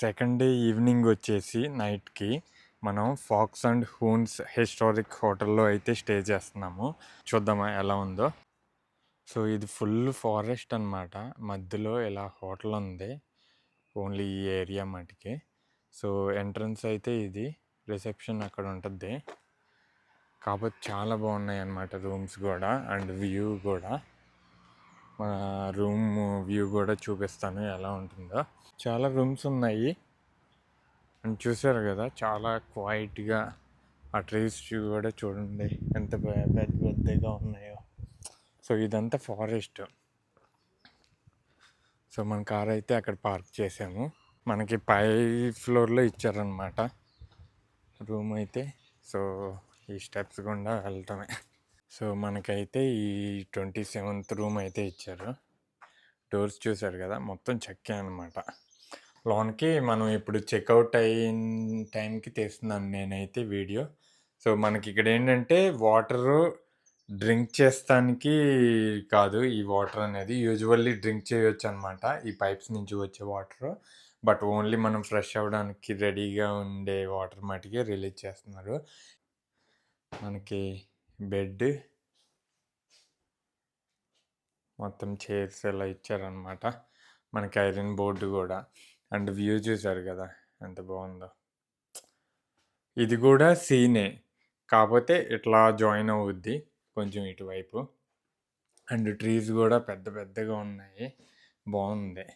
Second day evening వచ్చేసి నైట్కి మనం ఫాక్స్ అండ్ హూన్స్ హిస్టారిక్ హోటల్లో అయితే స్టే చేస్తున్నాము. చూద్దామా ఎలా ఉందో. సో ఇది ఫుల్ ఫారెస్ట్ అనమాట. మధ్యలో ఇలా హోటల్ ఉంది, ఓన్లీ ఈ ఏరియా మటుకి. సో ఎంట్రన్స్ అయితే ఇది, రిసెప్షన్ అక్కడ ఉంటుంది. కాకపోతే చాలా బాగున్నాయి అన్నమాట రూమ్స్ కూడా, అండ్ వ్యూ కూడా. మన రూమ్ వ్యూ కూడా చూపిస్తాను ఎలా ఉంటుందో. చాలా రూమ్స్ ఉన్నాయి అండ్ చూసారు కదా, చాలా క్వైట్గా. ఆ ట్రీస్ కూడా చూడండి ఎంత పెద్ద పెద్దగా ఉన్నాయో. సో ఇదంతా ఫారెస్ట్. సో మన కార్ అయితే అక్కడ పార్క్ చేసాము. మనకి పై ఫ్లోర్లో ఇచ్చారనమాట రూమ్ అయితే. సో ఈ స్టెప్స్ గుండా వెళ్ళటమే. సో మనకైతే ఈ 27th రూమ్ అయితే ఇచ్చారు. డోర్స్ చూసారు కదా, మొత్తం చెక్కే అనమాట. లోన్కి మనం ఇప్పుడు చెక్అవుట్ అయిన టైంకి తీస్తున్నాను నేనైతే వీడియో. సో మనకి ఇక్కడ ఏంటంటే వాటరు డ్రింక్ చేస్తానికి కాదు, ఈ వాటర్ అనేది యూజువల్లీ డ్రింక్ చేయొచ్చు అనమాట, ఈ పైప్స్ నుంచి వచ్చే వాటర్. బట్ ఓన్లీ మనం ఫ్రెష్ అవ్వడానికి రెడీగా ఉండే వాటర్ మటుకే రిలీజ్ చేస్తున్నారు. మనకి బెడ్, మొత్తం చైర్స్ ఇలా ఇచ్చారనమాట. మనకి ఐరన్ బోర్డు కూడా. అండ్ వ్యూ చూసారు కదా ఎంత బాగుందో. ఇది కూడా సీనే, కాకపోతే ఇట్లా జాయిన్ అవుద్ది కొంచెం ఇటువైపు. అండ్ ట్రీస్ కూడా పెద్ద పెద్దగా ఉన్నాయి, బాగుంది.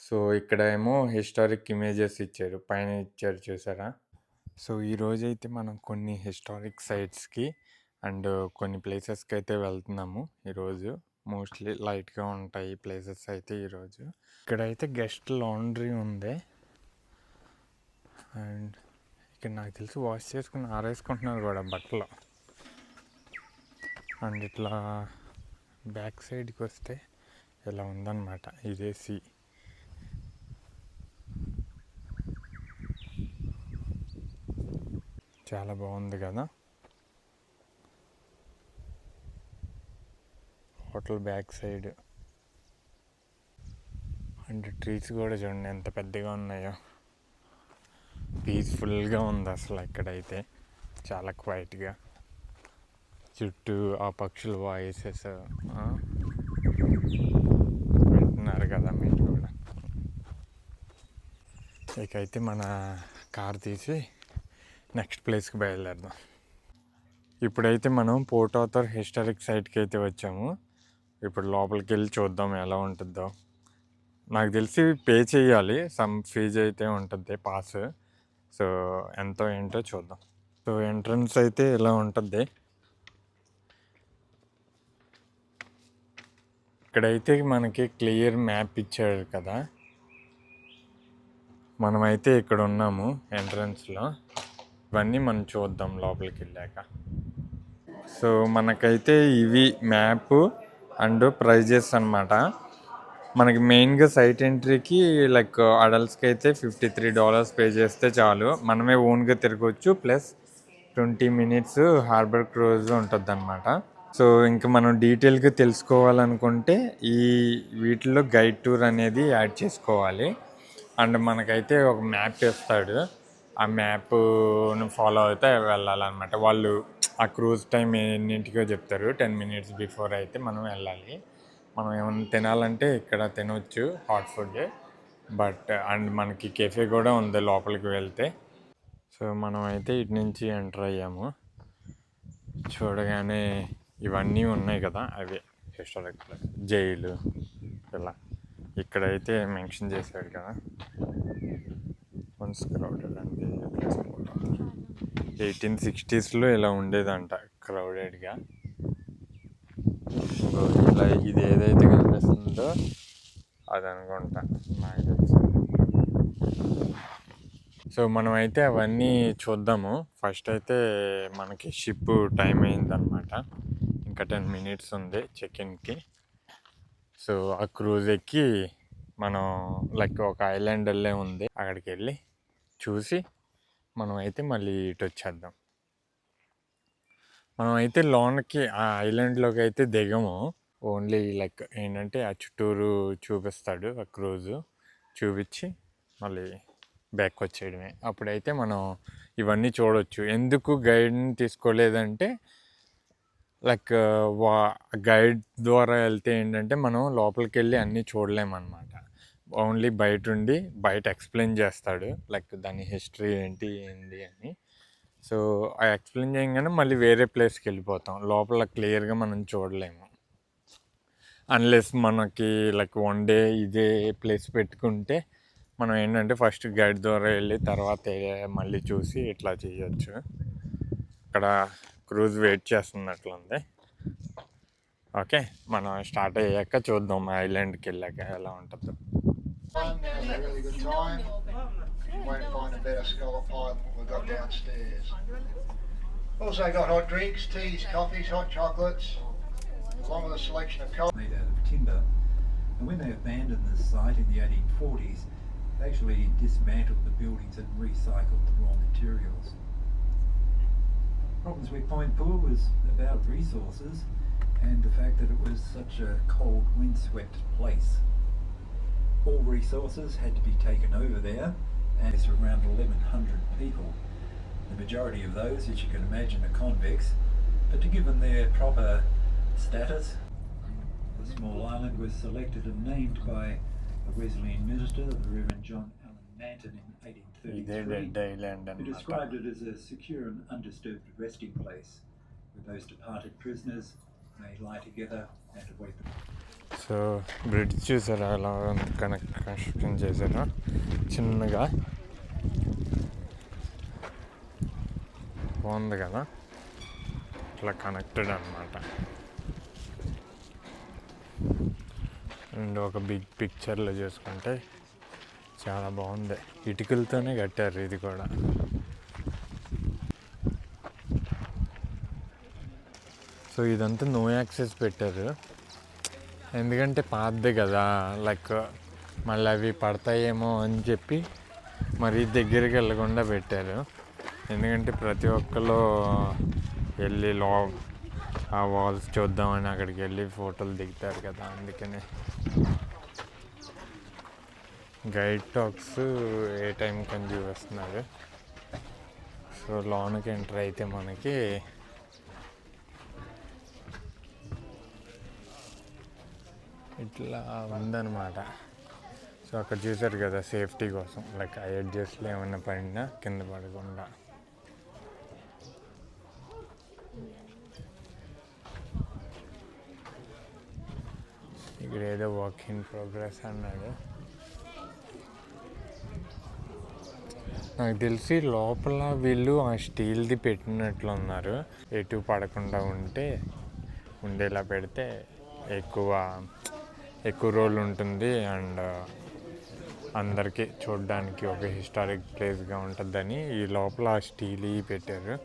సో ఇక్కడ ఏమో హిస్టారిక్ ఇమేజెస్ ఇచ్చారు, పైన ఇచ్చారు చూసారా. సో ఈరోజైతే మనం కొన్ని హిస్టారిక్ సైట్స్కి అండ్ కొన్ని ప్లేసెస్కి అయితే వెళ్తున్నాము ఈరోజు. మోస్ట్లీ లైట్గా ఉంటాయి ప్లేసెస్ అయితే ఈరోజు. ఇక్కడైతే గెస్ట్ లాండ్రీ ఉంది. అండ్ ఇక్కడ నాకు తెలిసి వాష్ చేసుకుని ఆరేసుకుంటున్నారు కూడా బట్టలు. అండ్ ఇట్లా బ్యాక్ సైడ్కి వస్తే ఇలా ఉందన్నమాట, ఇదే సీ. చాలా బాగుంది కదా. Hotel back side. And trees కూడా చూడండి ఎంత పెద్దగా ఉన్నాయో. పీస్ఫుల్గా ఉంది అసలు ఇక్కడైతే, చాలా క్వైట్గా. చుట్టూ ఆ పక్షుల వాయిసెస్ వింటున్నారు కదా మీరు కూడా. ఇకైతే మన కార్ తీసి నెక్స్ట్ ప్లేస్కి బయలుదేరదాం. ఇప్పుడైతే మనం పోర్ట్ ఆర్థర్ హిస్టారిక్ సైట్కి అయితే వచ్చాము. ఇప్పుడు లోపలికి వెళ్ళి చూద్దాం ఎలా ఉంటుందో. నాకు తెలిసి పే చేయాలి, సమ్ ఫీజు అయితే ఉంటుంది, పాస్. సో ఎంతో ఏంటో చూద్దాం. సో ఎంట్రన్స్ అయితే ఇలా ఉంటుంది. ఇక్కడైతే మనకి క్లియర్ మ్యాప్ ఇచ్చాడు కదా. మనమైతే ఇక్కడ ఉన్నాము ఎంట్రన్స్లో. ఇవన్నీ మనం చూద్దాం లోపలికి వెళ్ళాక. సో మనకైతే ఇవి మ్యాప్ అండ్ ప్రైజెస్ అన్నమాట. మనకి మెయిన్గా సైట్ ఎంట్రీకి లైక్ అడల్ట్స్కి అయితే $53 పే చేస్తే చాలు, మనమే ఓన్గా తిరగవచ్చు. ప్లస్ 20 minutes హార్బర్ క్రూజ్ ఉంటుంది అనమాట. సో ఇంకా మనం డీటెయిల్గా తెలుసుకోవాలనుకుంటే ఈ వీటిలో గైడ్ టూర్ అనేది యాడ్ చేసుకోవాలి. అండ్ మనకైతే ఒక మ్యాప్ ఇస్తాడు, ఆ మ్యాప్ను ఫాలో అయితే వెళ్ళాలన్నమాట. వాళ్ళు ఆ క్రూజ్ టైం ఎన్నింటికో చెప్తారు, 10 minutes బిఫోర్ అయితే మనం వెళ్ళాలి. మనం ఏమైనా తినాలంటే ఇక్కడ తినవచ్చు హాట్ ఫుడ్. బట్ అండ్ మనకి కెఫే కూడా ఉంది లోపలికి వెళ్తే. సో మనం అయితే ఇటు నుంచి ఎంటర్ అయ్యాము. చూడగానే ఇవన్నీ ఉన్నాయి కదా, అవే హిస్టారిక్ జైలు ఇలా. ఇక్కడైతే మెన్షన్ చేశాడు కదా, వన్స్ క్రౌడెడ్ అంటే 1860sలో ఇలా ఉండేదంట క్రౌడెడ్గా. ఇలా ఇది ఏదైతే కనిపిస్తుందో అది అనుకుంటా, నాకు తెలుసు. సో మనమైతే అవన్నీ చూద్దాము. ఫస్ట్ అయితే మనకి షిప్ టైం అయిందనమాట, ఇంకా 10 minutes ఉంది చెక్-ఇన్కి. సో ఆ క్రూజ్ ఎక్కి మనం లైక్ ఒక ఐలాండ్ వెళ్ళే ఉంది, అక్కడికి వెళ్ళి చూసి మనం అయితే మళ్ళీ ఇటు వచ్చేద్దాం. మనం అయితే లోన్కి ఆ ఐలాండ్లోకి అయితే దిగము. ఓన్లీ లైక్ ఏంటంటే ఆ చుట్టూరు చూపిస్తాడు ఆ క్రూజు, చూపించి మళ్ళీ బ్యాక్ వచ్చేయడమే. అప్పుడైతే మనం ఇవన్నీ చూడవచ్చు. ఎందుకు గైడ్ని తీసుకోలేదంటే లైక్ గైడ్ ద్వారా వెళ్తే ఏంటంటే మనం లోపలికి వెళ్ళి అన్నీ చూడలేమన్నమాట. ఓన్లీ బయట ఎక్స్ప్లెయిన్ చేస్తాడు లైక్ దాని హిస్టరీ ఏంటి అని. సో ఆ ఎక్స్ప్లెయిన్ చేయగానే మళ్ళీ వేరే ప్లేస్కి వెళ్ళిపోతాం. లోపల క్లియర్గా మనం చూడలేము అన్లెస్ మనకి లైక్ 1 డే ఇదే ప్లేస్ పెట్టుకుంటే మనం ఏంటంటే ఫస్ట్ గైడ్ ద్వారా వెళ్ళి తర్వాత మళ్ళీ చూసి ఇట్లా చేయొచ్చు. అక్కడ క్రూజ్ వెయిట్ చేస్తున్నట్లుంది. ఓకే, మనం స్టార్ట్ అయ్యాక చూద్దాం ఐలాండ్కి వెళ్ళాక ఎలా ఉంటుందో. Also got hot drinks, teas, coffees, hot chocolates, along with a selection of coffee. Made out of timber, and when they abandoned the site in the 1840s, they actually dismantled the buildings and recycled the raw materials. Problems with Point Poor was about resources and the fact that it was such a cold, windswept place. All resources had to be taken over there, and it's around 1,100 people. The majority of those, as you can imagine, are convicts, but to give them their proper status, the small island was selected and named by a Wesleyan minister, the Reverend John Allen Manton, in 1833, who described it as a secure and undisturbed resting place where those departed prisoners may lie together and await them. So bridge చూసారా ఎలా construction చేశారో చిన్నగా, బాగుంది కదా, ఇట్లా connected అనమాట. And ఒక big పిక్చర్లో చూసుకుంటే చాలా బాగుంది. ఇటుకలతోనే కట్టారు ఇది కూడా. సో ఇదంతా నో యాక్సెస్ పెట్టారు, ఎందుకంటే పాతదే కదా, లైక్ మళ్ళీ అవి పడతాయేమో అని చెప్పి మరీ దగ్గరికి వెళ్ళకుండా పెట్టారు. ఎందుకంటే ప్రతి ఒక్కరు వెళ్ళి ఆ వాల్స్ చూద్దామని అక్కడికి వెళ్ళి ఫోటోలు దిగుతారు కదా, అందుకనే. గైడ్ టాక్స్ ఏ టైంకి అని చూపిస్తున్నారు. సో లోనికి ఎంటర్ అయితే మనకి ఇట్లా ఉందన్నమాట. సో అక్కడ చూసారు కదా సేఫ్టీ కోసం, లైక్ ఆ ఎడ్జెస్లో ఏమైనా పడినా కింద పడకుండా. ఇక్కడ ఏదో వర్క్ ఇన్ ప్రోగ్రెస్ అన్నాడు. నాకు తెలిసి లోపల వీళ్ళు ఆ స్టీల్ది పెట్టినట్లు ఉన్నారు. ఎటు పడకుండా ఉండేలా పెడితే ఎక్కువ రోజులు ఉంటుంది అండ్ అందరికీ చూడడానికి ఒక హిస్టారిక్ ప్లేస్గా ఉంటుందని ఈ లోపల ఆ స్టీల్ పెట్టారు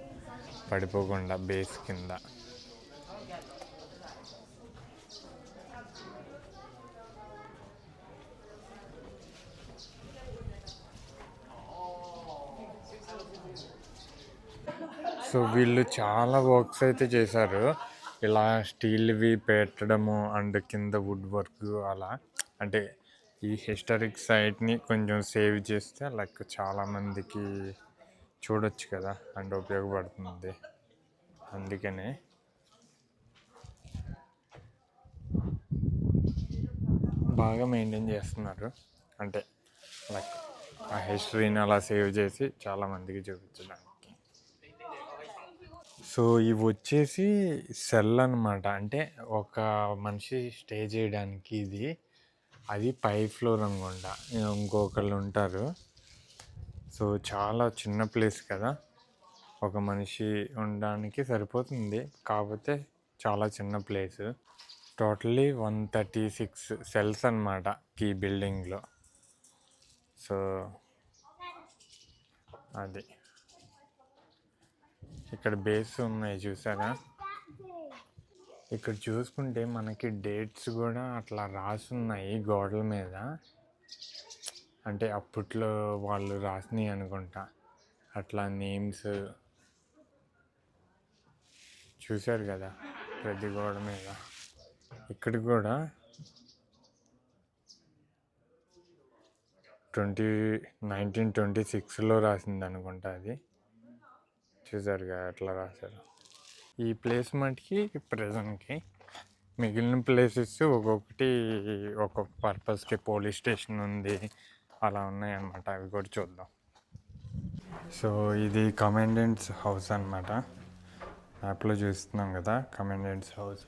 పడిపోకుండా బేస్ కింద. సో వీళ్ళు చాలా వర్క్స్ అయితే చేశారు, ఇలా స్టీల్వి పెట్టడము అండ్ కింద వుడ్ వర్క్ అలా. అంటే ఈ హిస్టారిక్ సైట్ని కొంచెం సేవ్ చేస్తే లైక్ చాలామందికి చూడొచ్చు కదా అండ్ ఉపయోగపడుతుంది. అందుకనే బాగా మెయింటైన్ చేస్తున్నారు, అంటే లైక్ ఆ హిస్టరీని అలా సేవ్ చేసి చాలామందికి చూపించడానికి. సో ఇవి వచ్చేసి సెల్ అనమాట, అంటే ఒక మనిషి స్టే చేయడానికి ఇది. అది పై ఫ్లోర్ అనుకుంటా, ఇంకొకళ్ళు ఉంటారు. సో చాలా చిన్న ప్లేస్ కదా, ఒక మనిషి ఉండడానికి సరిపోతుంది, కాకపోతే చాలా చిన్న ప్లేస్. టోటలీ 136 సెల్స్ అనమాట ఈ బిల్డింగ్లో. సో అది ఇక్కడ బేస్ ఉన్నాయి చూసారా. ఇక్కడ చూసుకుంటే మనకి డేట్స్ కూడా అట్లా రాసున్నాయి గోడల మీద, అంటే అప్పట్లో వాళ్ళు రాసినవి అనుకుంటా. అట్లా నేమ్స్ చూశారు కదా ప్రతి గోడ మీద. ఇక్కడ కూడా 1926లో రాసింది అనుకుంటా అది. చూసారుగా ఎట్లా రాశారు. ఈ ప్లేస్ మటుకి ప్రజెంట్కి, మిగిలిన ప్లేసెస్ ఒక్కొక్కటి ఒక్కొక్క పర్పస్కి, పోలీస్ స్టేషన్ ఉంది, అలా ఉన్నాయన్నమాట. అవి కూడా చూద్దాం. సో ఇది కమాండెంట్స్ హౌస్ అన్నమాట. యాప్లో చూస్తున్నాం కదా కమాండెంట్స్ హౌస్.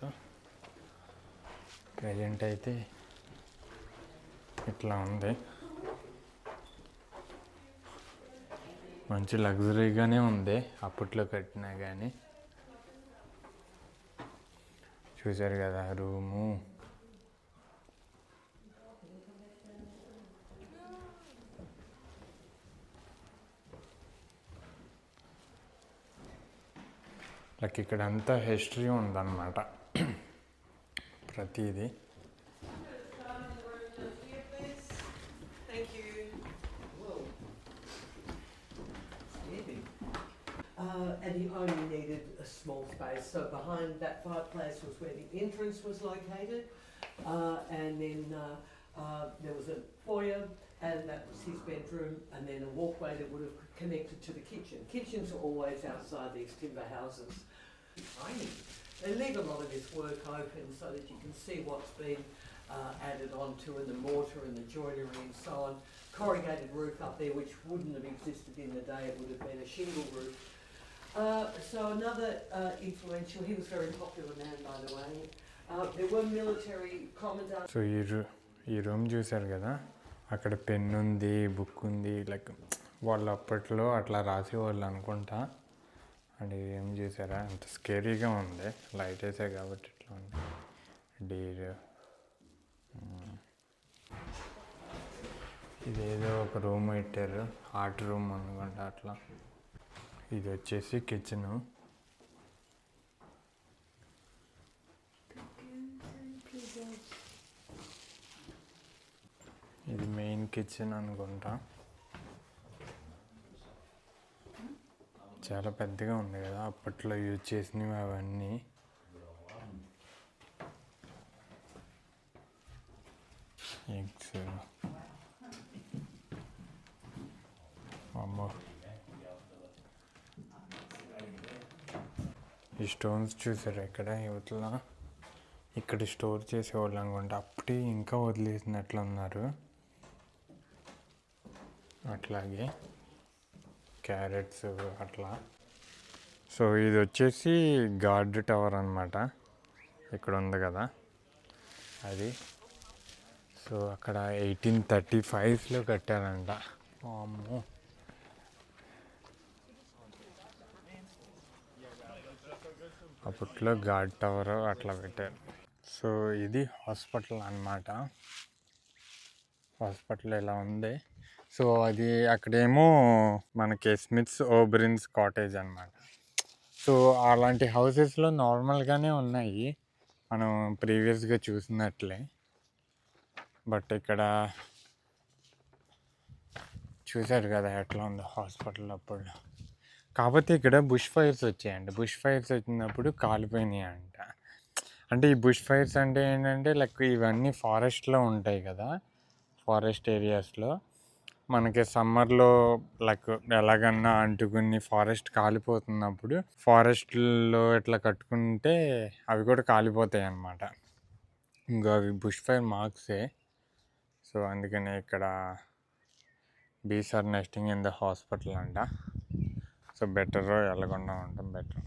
ప్రజెంట్ అయితే ఇట్లా ఉంది. మంచి లగ్జరీగానే ఉంది అప్పట్లో కట్టినా కానీ. చూసారు కదా రూము. లైక్ ఇక్కడ అంతా హిస్టరీ ఉందన్నమాట ప్రతిదీ. And he only needed a small space. So behind that fireplace was where the entrance was located, and then there was a foyer, and that was his bedroom, and then a walkway that would have connected to the kitchen. Kitchens are always outside these timber houses. Tiny. They leave a lot of this work open so that you can see what's been added onto, and the mortar and the joinery and so on. Corrugated roof up there, which wouldn't have existed in the day. It would have been a shingle roof. So another influential, he was a very popular man, by the way. There were military commandants. So ఈ room చూసారు కదా, అక్కడ pen ఉంది, book ఉంది. Like వాళ్ళు అప్పట్లో అట్లా రాసేవాళ్ళు అనుకుంటా. అండ్ ఏం చూసారా, అంత స్కేరీగా ఉంది. లైట్ వేసే కాబట్టి ఇట్లా ఉంది. డీర్ ఇదేదో ఒక రూమ్ పెట్టారు, ఆర్ట్ రూమ్ అనుకుంటా అట్లా. ఇది వచ్చేసి కిచెను. ఇది మెయిన్ కిచెన్ అనుకుంటా. చాలా పెద్దగా ఉంది కదా, అప్పట్లో యూజ్ చేసినవి అవన్నీ. ఎగ్స్, అమ్మో. ఈ స్టోన్స్ చూసారు ఎక్కడ యువతల, ఇక్కడ స్టోర్ చేసేవాళ్ళు అనుకుంటా. అప్పుడే ఇంకా వదిలేసినట్లు ఉన్నారు. అట్లాగే క్యారెట్స్ అట్లా. సో ఇది వచ్చేసి గార్డ్ టవర్ అన్నమాట. ఇక్కడ ఉంది కదా అది. సో అక్కడ 1835లో కట్టారంట. అమ్మో. అప్పట్లో గార్డ్ టవర్ అట్లా పెట్టారు. సో ఇది హాస్పిటల్ అన్నమాట. హాస్పిటల్ ఇలా ఉంది. సో అది అక్కడేమో మనకి స్మిత్స్ ఓబ్రిన్స్ కాటేజ్ అన్నమాట. సో అలాంటి హౌసెస్లో నార్మల్గానే ఉన్నాయి, మనం ప్రీవియస్గా చూసినట్లే. బట్ ఇక్కడ చూసారు కదా ఎట్లా ఉందో హాస్పిటల్ అప్పుడు. కాకపోతే ఇక్కడ బుష్ ఫైర్స్ వచ్చాయండి. బుష్ ఫైర్స్ వచ్చినప్పుడు కాలిపోయినాయి అంట. అంటే ఈ బుష్ ఫైర్స్ అంటే ఏంటంటే లైక్ ఇవన్నీ ఫారెస్ట్లో ఉంటాయి కదా, ఫారెస్ట్ ఏరియాస్లో. మనకి సమ్మర్లో లైక్ ఎలాగన్నా అంటుకుని ఫారెస్ట్ కాలిపోతున్నప్పుడు ఫారెస్ట్లో ఇట్లా కట్టుకుంటే అవి కూడా కాలిపోతాయి అన్నమాట. ఇంకా అవి బుష్ ఫైర్ మార్క్సే. సో అందుకనే ఇక్కడ bees are nesting in the hospital అంట. సో బెటర్ వెళ్ళకుండా ఉంటాం బెటర్.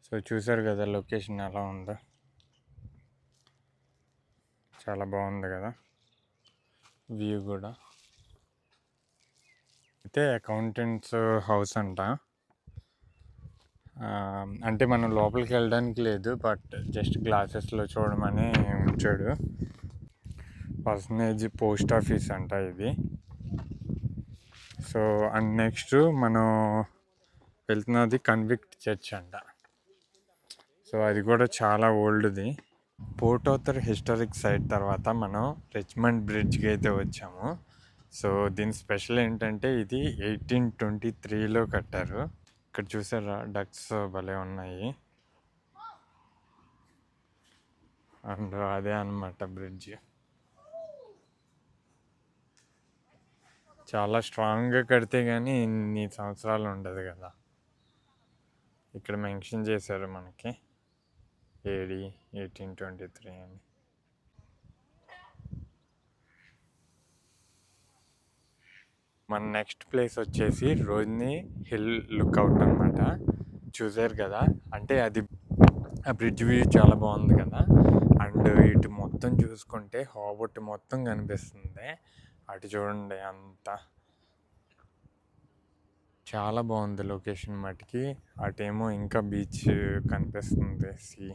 సో చూసారు కదా లొకేషన్ ఎలా ఉందో, చాలా బాగుంది కదా వ్యూ కూడా. అయితే అకౌంటెంట్స్ హౌస్ అంట. అంటే మనం లోపలికి వెళ్ళడానికి లేదు, బట్ జస్ట్ గ్లాసెస్లో చూడమని ఉంచాడు. పర్సనేజ్ పోస్ట్ ఆఫీస్ అంట ఇది. సో అండ్ నెక్స్ట్ మనం వెళ్తున్నది కన్విక్ట్ చర్చ్ అంట. సో అది కూడా చాలా ఓల్డ్ది. పోర్ట్ ఆర్థర్ హిస్టారిక్ సైట్ తర్వాత మనం రిచ్మండ్ బ్రిడ్జ్కి అయితే వచ్చాము. సో దీని స్పెషల్ ఏంటంటే ఇది 1823లో కట్టారు. ఇక్కడ చూసారా డక్స్ భలే ఉన్నాయి. అండ్ అదే అన్నమాట బ్రిడ్జ్. చాలా స్ట్రాంగ్గా కడితే కానీ ఇన్ని సంవత్సరాలు ఉండదు కదా. ఇక్కడ మెన్షన్ చేశారు మనకి ఏడి 1823 అని. మన నెక్స్ట్ ప్లేస్ వచ్చేసి రోజ్ని హిల్ లుక్అవుట్ అనమాట. చూసారు కదా, అంటే అది ఆ బ్రిడ్జ్ వ్యూ చాలా బాగుంది కదా. అండ్ ఇటు మొత్తం చూసుకుంటే హాబర్ట్ మొత్తం కనిపిస్తుంది. అటు చూడండి, అంతా చాలా బాగుంది లొకేషన్ మటుకి. అటేమో ఇంకా బీచ్ కనిపిస్తుంది, సీ.